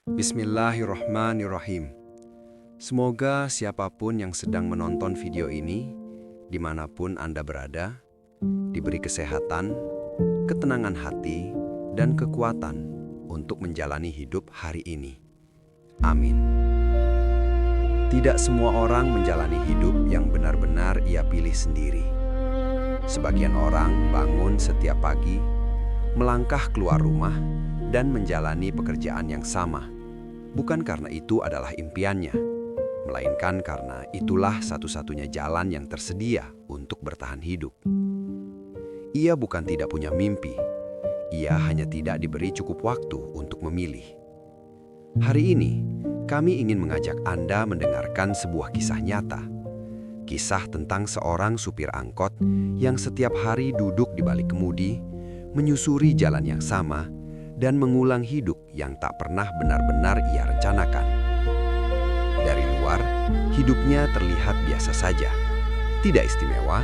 Bismillahirrahmanirrahim. Semoga siapapun yang sedang menonton video ini, dimanapun Anda berada, diberi kesehatan, ketenangan hati, dan kekuatan untuk menjalani hidup hari ini. Amin. Tidak semua orang menjalani hidup yang benar-benar ia pilih sendiri. Sebagian orang bangun setiap pagi, melangkah keluar rumah, dan menjalani pekerjaan yang sama. Bukan karena itu adalah impiannya, melainkan karena itulah satu-satunya jalan yang tersedia untuk bertahan hidup. Ia bukan tidak punya mimpi, ia hanya tidak diberi cukup waktu untuk memilih. Hari ini, kami ingin mengajak Anda mendengarkan sebuah kisah nyata. Kisah tentang seorang supir angkot yang setiap hari duduk di balik kemudi, menyusuri jalan yang sama, dan mengulang hidup yang tak pernah benar-benar ia rencanakan. Dari luar, hidupnya terlihat biasa saja, tidak istimewa,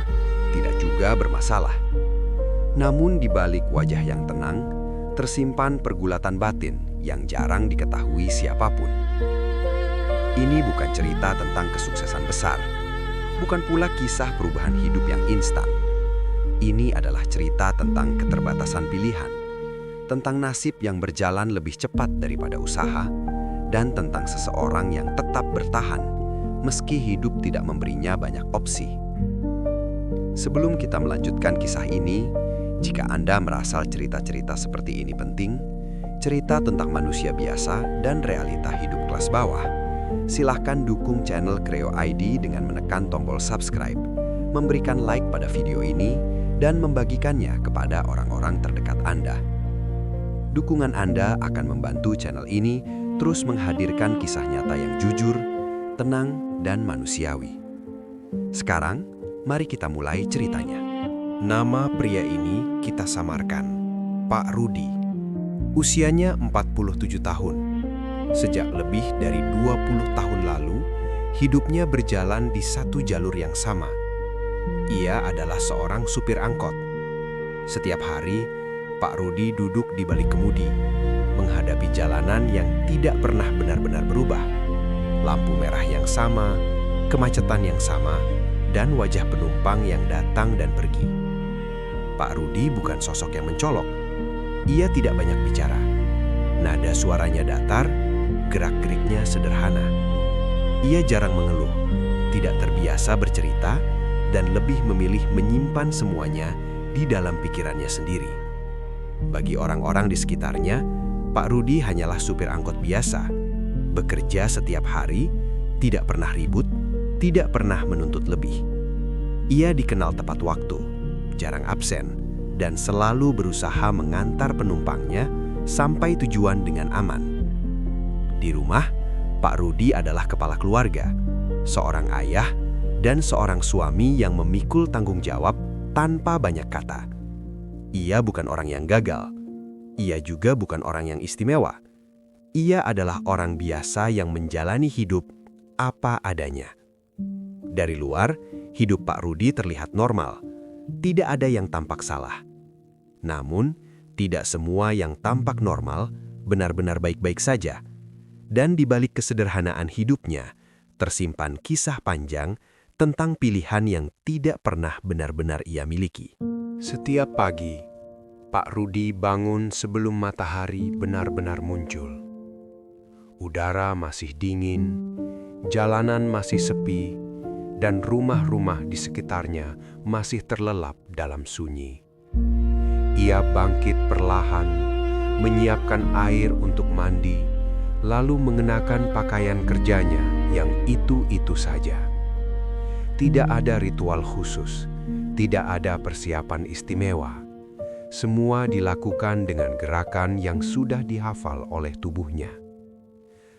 tidak juga bermasalah. Namun di balik wajah yang tenang, tersimpan pergulatan batin yang jarang diketahui siapapun. Ini bukan cerita tentang kesuksesan besar, bukan pula kisah perubahan hidup yang instan. Ini adalah cerita tentang keterbatasan pilihan, tentang nasib yang berjalan lebih cepat daripada usaha, dan tentang seseorang yang tetap bertahan meski hidup tidak memberinya banyak opsi. Sebelum kita melanjutkan kisah ini, jika Anda merasa cerita-cerita seperti ini penting, cerita tentang manusia biasa dan realita hidup kelas bawah, silahkan dukung channel Kreo ID dengan menekan tombol subscribe, memberikan like pada video ini, dan membagikannya kepada orang-orang terdekat Anda. Dukungan Anda akan membantu channel ini terus menghadirkan kisah nyata yang jujur, tenang, dan manusiawi. Sekarang, mari kita mulai ceritanya. Nama pria ini kita samarkan, Pak Rudi. Usianya 47 tahun. Sejak lebih dari 20 tahun lalu, hidupnya berjalan di satu jalur yang sama. Ia adalah seorang supir angkot. Setiap hari, Pak Rudi duduk di balik kemudi, menghadapi jalanan yang tidak pernah benar-benar berubah. Lampu merah yang sama, kemacetan yang sama, dan wajah penumpang yang datang dan pergi. Pak Rudi bukan sosok yang mencolok. Ia tidak banyak bicara. Nada suaranya datar, gerak-geriknya sederhana. Ia jarang mengeluh, tidak terbiasa bercerita, dan lebih memilih menyimpan semuanya di dalam pikirannya sendiri. Bagi orang-orang di sekitarnya, Pak Rudi hanyalah supir angkot biasa, bekerja setiap hari, tidak pernah ribut, tidak pernah menuntut lebih. Ia dikenal tepat waktu, jarang absen, dan selalu berusaha mengantar penumpangnya sampai tujuan dengan aman. Di rumah, Pak Rudi adalah kepala keluarga, seorang ayah, dan seorang suami yang memikul tanggung jawab tanpa banyak kata. Ia bukan orang yang gagal. Ia juga bukan orang yang istimewa. Ia adalah orang biasa yang menjalani hidup apa adanya. Dari luar, hidup Pak Rudi terlihat normal. Tidak ada yang tampak salah. Namun, tidak semua yang tampak normal benar-benar baik-baik saja. Dan di balik kesederhanaan hidupnya, tersimpan kisah panjang tentang pilihan yang tidak pernah benar-benar ia miliki. Setiap pagi, Pak Rudi bangun sebelum matahari benar-benar muncul. Udara masih dingin, jalanan masih sepi, dan rumah-rumah di sekitarnya masih terlelap dalam sunyi. Ia bangkit perlahan, menyiapkan air untuk mandi, lalu mengenakan pakaian kerjanya yang itu-itu saja. Tidak ada ritual khusus, tidak ada persiapan istimewa. Semua dilakukan dengan gerakan yang sudah dihafal oleh tubuhnya.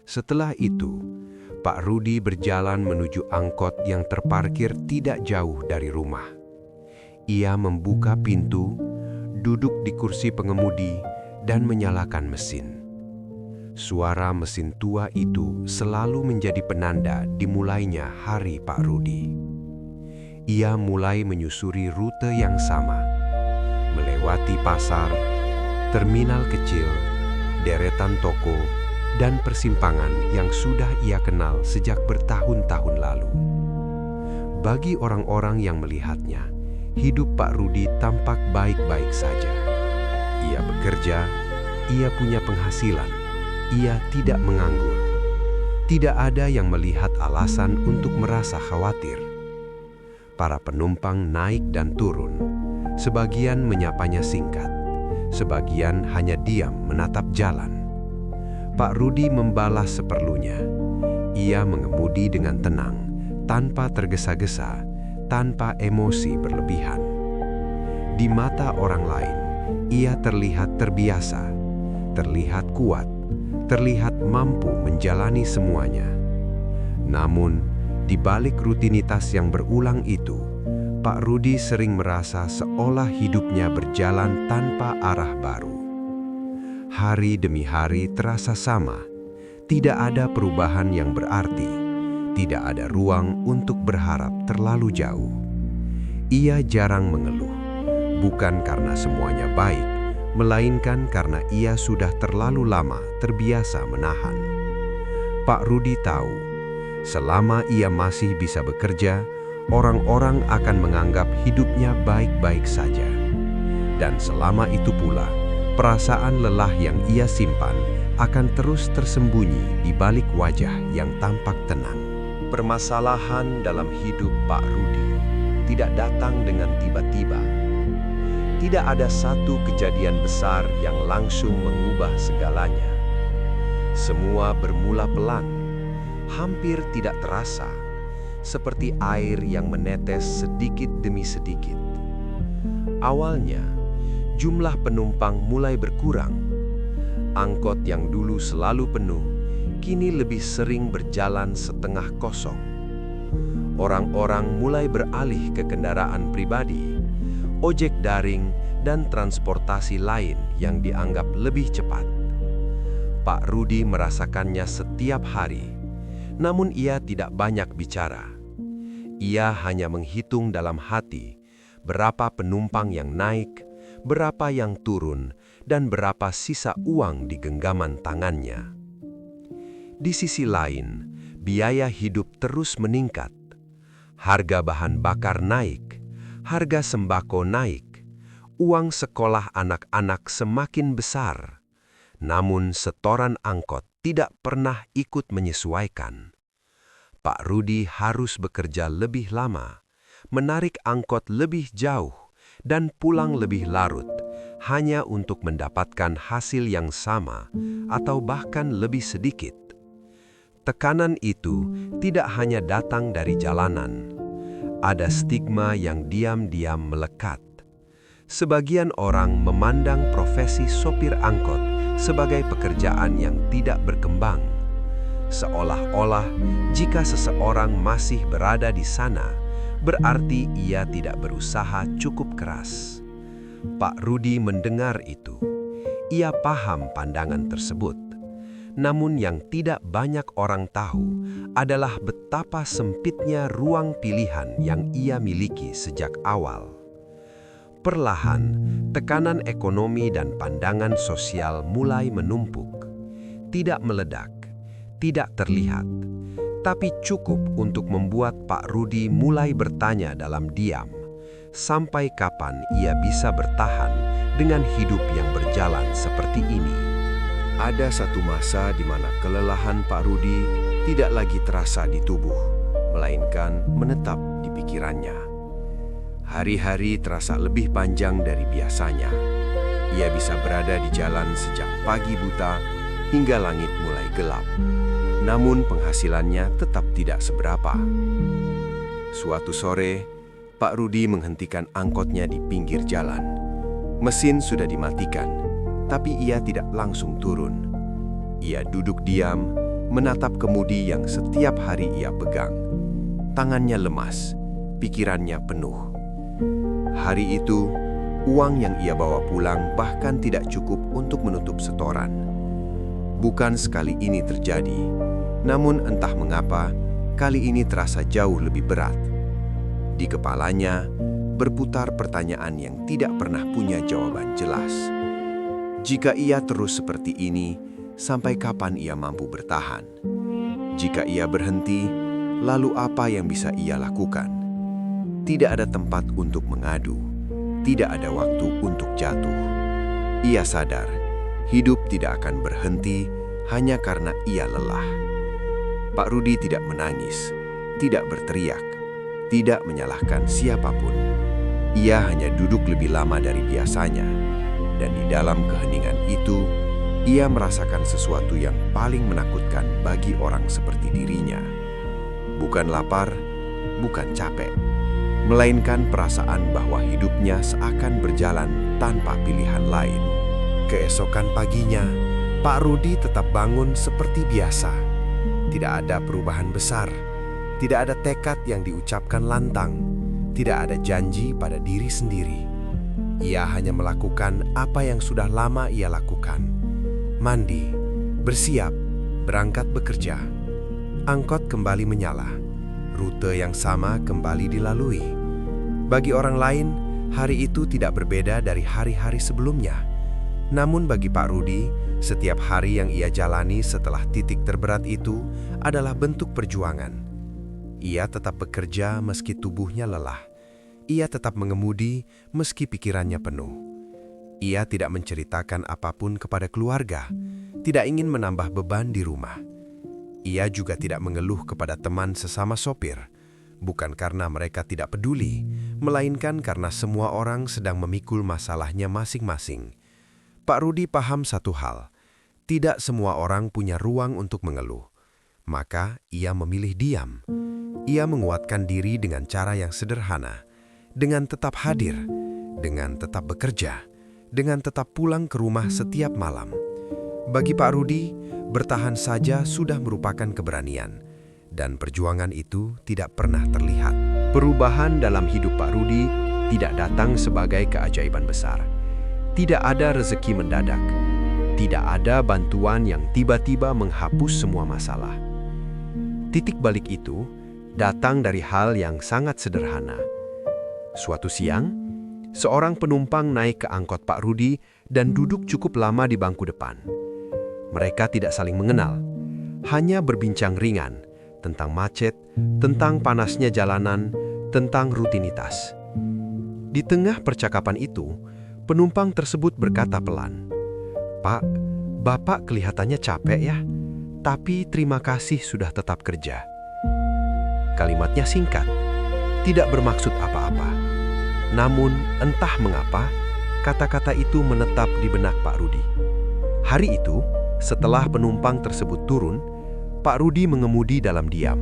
Setelah itu, Pak Rudi berjalan menuju angkot yang terparkir tidak jauh dari rumah. Ia membuka pintu, duduk di kursi pengemudi, dan menyalakan mesin. Suara mesin tua itu selalu menjadi penanda dimulainya hari Pak Rudi. Ia mulai menyusuri rute yang sama, melewati pasar, terminal kecil, deretan toko, dan persimpangan yang sudah ia kenal sejak bertahun-tahun lalu. Bagi orang-orang yang melihatnya, hidup Pak Rudi tampak baik-baik saja. Ia bekerja, ia punya penghasilan, ia tidak menganggur. Tidak ada yang melihat alasan untuk merasa khawatir. Para penumpang naik dan turun. Sebagian menyapanya singkat, sebagian hanya diam menatap jalan. Pak Rudi membalas seperlunya. Ia mengemudi dengan tenang, tanpa tergesa-gesa, tanpa emosi berlebihan. Di mata orang lain, ia terlihat terbiasa, terlihat kuat, terlihat mampu menjalani semuanya. Namun, di balik rutinitas yang berulang itu, Pak Rudi sering merasa seolah hidupnya berjalan tanpa arah baru. Hari demi hari terasa sama, tidak ada perubahan yang berarti, tidak ada ruang untuk berharap terlalu jauh. Ia jarang mengeluh, bukan karena semuanya baik, melainkan karena ia sudah terlalu lama terbiasa menahan. Pak Rudi tahu, selama ia masih bisa bekerja, orang-orang akan menganggap hidupnya baik-baik saja. Dan selama itu pula, perasaan lelah yang ia simpan akan terus tersembunyi di balik wajah yang tampak tenang. Permasalahan dalam hidup Pak Rudi tidak datang dengan tiba-tiba. Tidak ada satu kejadian besar yang langsung mengubah segalanya. Semua bermula pelan, hampir tidak terasa, seperti air yang menetes sedikit demi sedikit. Awalnya, jumlah penumpang mulai berkurang. Angkot yang dulu selalu penuh, kini lebih sering berjalan setengah kosong. Orang-orang mulai beralih ke kendaraan pribadi, ojek daring, dan transportasi lain yang dianggap lebih cepat. Pak Rudi merasakannya setiap hari, namun ia tidak banyak bicara. Ia hanya menghitung dalam hati berapa penumpang yang naik, berapa yang turun, dan berapa sisa uang di genggaman tangannya. Di sisi lain, biaya hidup terus meningkat. Harga bahan bakar naik, harga sembako naik, uang sekolah anak-anak semakin besar. Namun setoran angkot tidak pernah ikut menyesuaikan. Pak Rudi harus bekerja lebih lama, menarik angkot lebih jauh, dan pulang lebih larut, hanya untuk mendapatkan hasil yang sama atau bahkan lebih sedikit. Tekanan itu tidak hanya datang dari jalanan. Ada stigma yang diam-diam melekat. Sebagian orang memandang profesi sopir angkot sebagai pekerjaan yang tidak berkembang. Seolah-olah jika seseorang masih berada di sana, berarti ia tidak berusaha cukup keras. Pak Rudi mendengar itu. Ia paham pandangan tersebut. Namun yang tidak banyak orang tahu adalah betapa sempitnya ruang pilihan yang ia miliki sejak awal. Perlahan, tekanan ekonomi dan pandangan sosial mulai menumpuk. Tidak meledak, tidak terlihat, tapi cukup untuk membuat Pak Rudi mulai bertanya dalam diam, sampai kapan ia bisa bertahan dengan hidup yang berjalan seperti ini. Ada satu masa di mana kelelahan Pak Rudi tidak lagi terasa di tubuh, melainkan menetap di pikirannya. Hari-hari terasa lebih panjang dari biasanya. Ia bisa berada di jalan sejak pagi buta hingga langit mulai gelap. Namun penghasilannya tetap tidak seberapa. Suatu sore, Pak Rudi menghentikan angkotnya di pinggir jalan. Mesin sudah dimatikan, tapi ia tidak langsung turun. Ia duduk diam, menatap kemudi yang setiap hari ia pegang. Tangannya lemas, pikirannya penuh. Hari itu, uang yang ia bawa pulang bahkan tidak cukup untuk menutup setoran. Bukan sekali ini terjadi, namun entah mengapa, kali ini terasa jauh lebih berat. Di kepalanya, berputar pertanyaan yang tidak pernah punya jawaban jelas. Jika ia terus seperti ini, sampai kapan ia mampu bertahan? Jika ia berhenti, lalu apa yang bisa ia lakukan? Tidak ada tempat untuk mengadu, tidak ada waktu untuk jatuh. Ia sadar, hidup tidak akan berhenti hanya karena ia lelah. Pak Rudi tidak menangis, tidak berteriak, tidak menyalahkan siapapun. Ia hanya duduk lebih lama dari biasanya, dan di dalam keheningan itu, ia merasakan sesuatu yang paling menakutkan bagi orang seperti dirinya. Bukan lapar, bukan capek, melainkan perasaan bahwa hidupnya seakan berjalan tanpa pilihan lain. Keesokan paginya, Pak Rudi tetap bangun seperti biasa. Tidak ada perubahan besar, tidak ada tekad yang diucapkan lantang, tidak ada janji pada diri sendiri. Ia hanya melakukan apa yang sudah lama ia lakukan. Mandi, bersiap, berangkat bekerja. Angkot kembali menyala. Rute yang sama kembali dilalui. Bagi orang lain, hari itu tidak berbeda dari hari-hari sebelumnya. Namun bagi Pak Rudi, setiap hari yang ia jalani setelah titik terberat itu adalah bentuk perjuangan. Ia tetap bekerja meski tubuhnya lelah. Ia tetap mengemudi meski pikirannya penuh. Ia tidak menceritakan apapun kepada keluarga, tidak ingin menambah beban di rumah. Ia juga tidak mengeluh kepada teman sesama sopir, bukan karena mereka tidak peduli, melainkan karena semua orang sedang memikul masalahnya masing-masing. Pak Rudi paham satu hal, tidak semua orang punya ruang untuk mengeluh. Maka ia memilih diam. Ia menguatkan diri dengan cara yang sederhana, dengan tetap hadir, dengan tetap bekerja, dengan tetap pulang ke rumah setiap malam. Bagi Pak Rudi, bertahan saja sudah merupakan keberanian, dan perjuangan itu tidak pernah terlihat. Perubahan dalam hidup Pak Rudi tidak datang sebagai keajaiban besar. Tidak ada rezeki mendadak. Tidak ada bantuan yang tiba-tiba menghapus semua masalah. Titik balik itu datang dari hal yang sangat sederhana. Suatu siang, seorang penumpang naik ke angkot Pak Rudi dan duduk cukup lama di bangku depan. Mereka tidak saling mengenal, hanya berbincang ringan tentang macet, tentang panasnya jalanan, tentang rutinitas. Di tengah percakapan itu, penumpang tersebut berkata pelan, "Pak, Bapak kelihatannya capek ya, tapi terima kasih sudah tetap kerja." Kalimatnya singkat, tidak bermaksud apa-apa. Namun, entah mengapa, kata-kata itu menetap di benak Pak Rudi. Hari itu, setelah penumpang tersebut turun, Pak Rudi mengemudi dalam diam.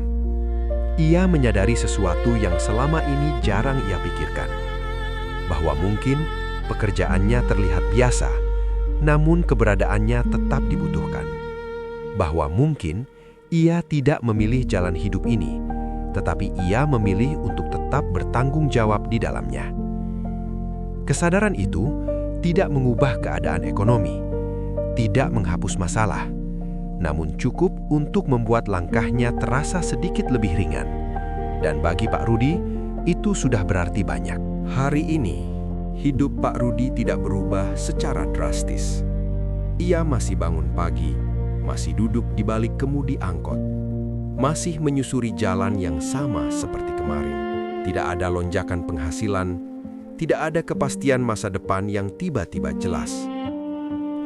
Ia menyadari sesuatu yang selama ini jarang ia pikirkan. Bahwa mungkin pekerjaannya terlihat biasa, namun keberadaannya tetap dibutuhkan. Bahwa mungkin ia tidak memilih jalan hidup ini, tetapi ia memilih untuk tetap bertanggung jawab di dalamnya. Kesadaran itu tidak mengubah keadaan ekonomi, tidak menghapus masalah, namun cukup untuk membuat langkahnya terasa sedikit lebih ringan. Dan bagi Pak Rudi, itu sudah berarti banyak. Hari ini, hidup Pak Rudi tidak berubah secara drastis. Ia masih bangun pagi, masih duduk di balik kemudi angkot, masih menyusuri jalan yang sama seperti kemarin. Tidak ada lonjakan penghasilan, tidak ada kepastian masa depan yang tiba-tiba jelas.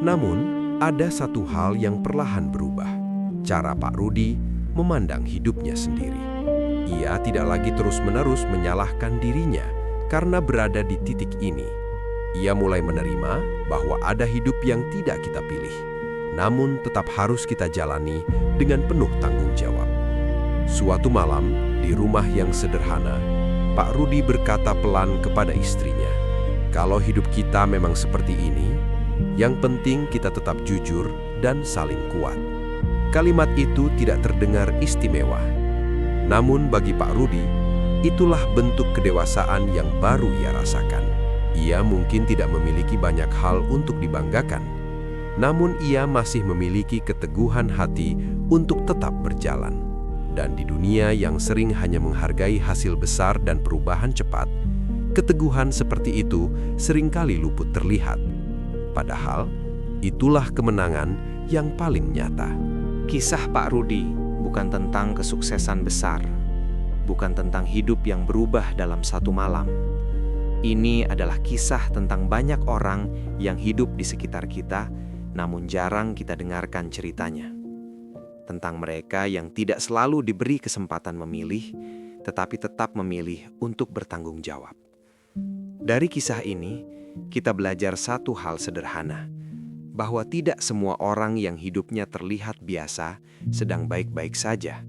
Namun, ada satu hal yang perlahan berubah. Cara Pak Rudi memandang hidupnya sendiri. Ia tidak lagi terus-menerus menyalahkan dirinya karena berada di titik ini. Ia mulai menerima bahwa ada hidup yang tidak kita pilih, namun tetap harus kita jalani dengan penuh tanggung jawab. Suatu malam, di rumah yang sederhana, Pak Rudi berkata pelan kepada istrinya, "Kalau hidup kita memang seperti ini, yang penting kita tetap jujur dan saling kuat." Kalimat itu tidak terdengar istimewa. Namun bagi Pak Rudi, itulah bentuk kedewasaan yang baru ia rasakan. Ia mungkin tidak memiliki banyak hal untuk dibanggakan, namun ia masih memiliki keteguhan hati untuk tetap berjalan. Dan di dunia yang sering hanya menghargai hasil besar dan perubahan cepat, keteguhan seperti itu seringkali luput terlihat. Padahal, itulah kemenangan yang paling nyata. Kisah Pak Rudi bukan tentang kesuksesan besar, bukan tentang hidup yang berubah dalam satu malam. Ini adalah kisah tentang banyak orang yang hidup di sekitar kita, namun jarang kita dengarkan ceritanya. Tentang mereka yang tidak selalu diberi kesempatan memilih, tetapi tetap memilih untuk bertanggung jawab. Dari kisah ini, kita belajar satu hal sederhana, bahwa tidak semua orang yang hidupnya terlihat biasa sedang baik-baik saja.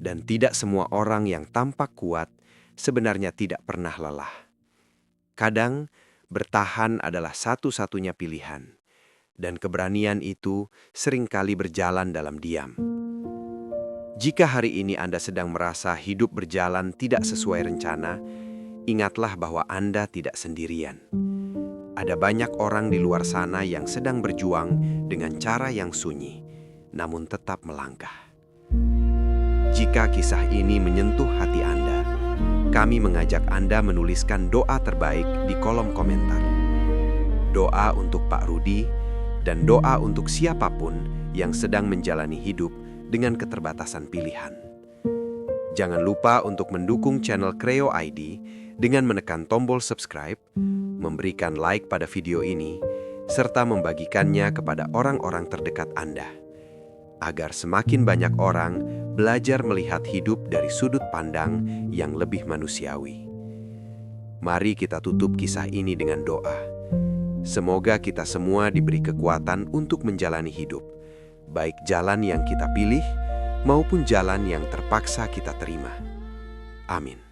Dan tidak semua orang yang tampak kuat sebenarnya tidak pernah lelah. Kadang, bertahan adalah satu-satunya pilihan. Dan keberanian itu seringkali berjalan dalam diam. Jika hari ini Anda sedang merasa hidup berjalan tidak sesuai rencana, ingatlah bahwa Anda tidak sendirian. Ada banyak orang di luar sana yang sedang berjuang dengan cara yang sunyi, namun tetap melangkah. Jika kisah ini menyentuh hati Anda, kami mengajak Anda menuliskan doa terbaik di kolom komentar. Doa untuk Pak Rudi, dan doa untuk siapapun yang sedang menjalani hidup dengan keterbatasan pilihan. Jangan lupa untuk mendukung channel Kreo ID dengan menekan tombol subscribe, memberikan like pada video ini, serta membagikannya kepada orang-orang terdekat Anda, agar semakin banyak orang belajar melihat hidup dari sudut pandang yang lebih manusiawi. Mari kita tutup kisah ini dengan doa. Semoga kita semua diberi kekuatan untuk menjalani hidup, baik jalan yang kita pilih maupun jalan yang terpaksa kita terima. Amin.